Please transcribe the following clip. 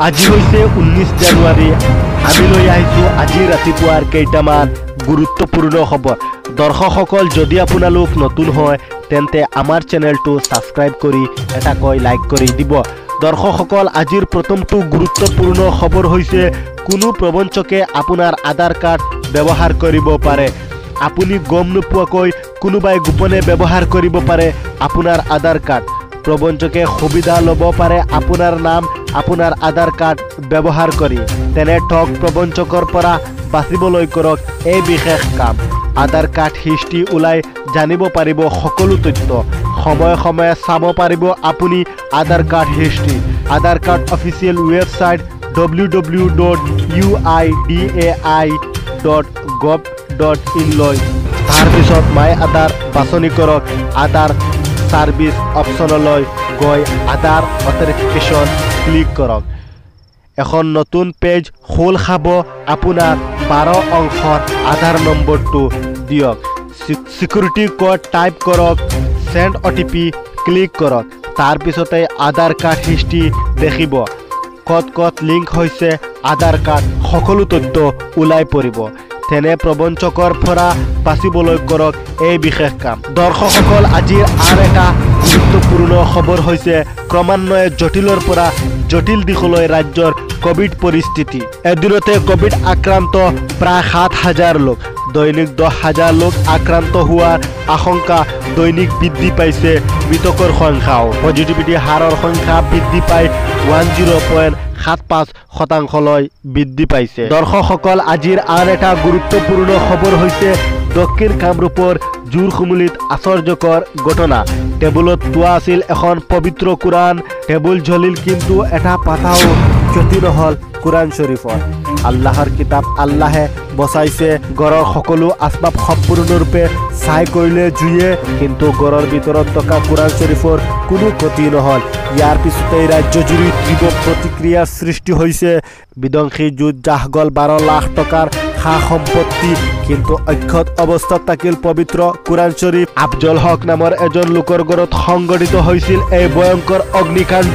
আজি হৈছে 19 জানুৱাৰী আমি লৈ আহিছো আজি ৰাতিপুৱাৰ কেইটামান গুৰুত্বপূৰ্ণ খবৰ দৰ্শকসকল যদি আপোনালোক নতুন হয় তেন্তে আমাৰ চেনেলটো সাবস্ক্ৰাইব কৰি এটা কৈ লাইক কৰি দিব দৰ্শকসকল আজিৰ প্ৰথমটো গুৰুত্বপূৰ্ণ খবৰ হৈছে কোনো প্ৰবঞ্চকে আপোনাৰ আধাৰ কাৰ্ড ব্যৱহাৰ কৰিব পাৰে আপুনি গম নোপোৱাকৈ কোনোবাই গোপনে ব্যৱহাৰ কৰিব পাৰে আপোনাৰ আধাৰ কাৰ্ড প্ৰবঞ্চকে সুবিধা ল'ব পাৰে আপোনাৰ নাম আপোনাৰ আধাৰ কাৰ্ড ব্যৱহাৰ কৰি তেনে ঠগ প্ৰবঞ্চকৰ পৰা বাচিবলৈ কৰক এই বিশেষ কাম আধাৰ কাৰ্ড হিষ্ট্ৰী উলাই জানিব পাৰিব সকলো তথ্য সময় সময় চাব পাৰিব আপুনি আধাৰ কাৰ্ড হিষ্ট্ৰী আধাৰ কাৰ্ড অফিচিয়েল ৱেবছাইট www.uidai.gov.in লৈ তাৰ পিছত মাই আধাৰ বাছনি কৰক আধাৰ সাৰ্ভিস অপশনলৈ গৈ আধাৰ অথেন্টিকেশন ক্লিক কৰক এখন নতুন পেজ খোল খাব আপোনাৰ 12 অংকৰ আধাৰ নম্বৰটো দিয়ক সিকিউৰিটি কোড টাইপ কৰক সেন্ড ওটিপি ক্লিক কৰক তাৰ পিছতে আধাৰ কাৰ্ড হিষ্ট্ৰী দেখিব কত লিংক হৈছে আধাৰ কাৰ্ড সকলো তথ্য উলাই পৰিব তেনে প্ৰবঞ্চকৰ পৰা বাচিবলৈ কৰক এই বিশেষ কাম দৰ্শকসকল আজিৰ আন এটা গুৰুত্বপূৰ্ণ খবৰ হৈছে ক্ৰমান্বয়ে জটিলৰ পৰা জটিল দিশলৈ ৰাজ্যৰ কোভিড পৰিস্থিতি এদিনতে কোভিড আক্ৰান্ত প্ৰায় ৭,০০০ লোক দৈনিক ১০,০০০ লোক আক্ৰান্ত হোৱাৰ আশংকা দৈনিক বৃদ্ধি পাইছে মৃতকৰ সংখ্যাও পজিটিভিটি হাৰৰ সংখ্যা বৃদ্ধি পাই 10.75% বৃদ্ধি পাইছে দৰ্শকসকল আজিৰ আন এটা গুৰুত্বপূৰ্ণ খবৰ হৈছে দক্ষিণ কামৰূপৰ জোৰখুমুলিত আশ্চৰ্যকৰ ঘটনা টেবুলত তোৱা আছিল এখন পবিত্ৰ কোৰাণ টেবুল জ্বলিল কিন্তু এটা পাতাও ক্ষতি নহল কোৰাণ শৰীফৰ আল্লাহৰ কিতাপ আল্লাহে বচাইছে গৰৰ সকলো আসবাব সম্পূৰ্ণৰূপে চাই কৰিলে জুয়ে কিন্তু গৰৰ ভিতৰত থকা কোৰাণ শৰীফৰ কোনো ক্ষতি নহল ইয়াৰ পিছতে ৰাজ্যজুৰি তীব্ৰ প্ৰতিক্ৰিয়াৰ সৃষ্টি হৈছে বিধ্বংসী যুদ্ধ জাহগল 12 লাখ টকাৰ খা সম্পত্তি কিন্তু অক্ষত অৱস্থাত থাকিল পবিত্ৰ কোৰাণ শৰীফ আফজল হক নামৰ এজন লোকৰ ঘৰত সংঘটিত হৈছিল এই ভয়ংকৰ অগ্নিকাণ্ড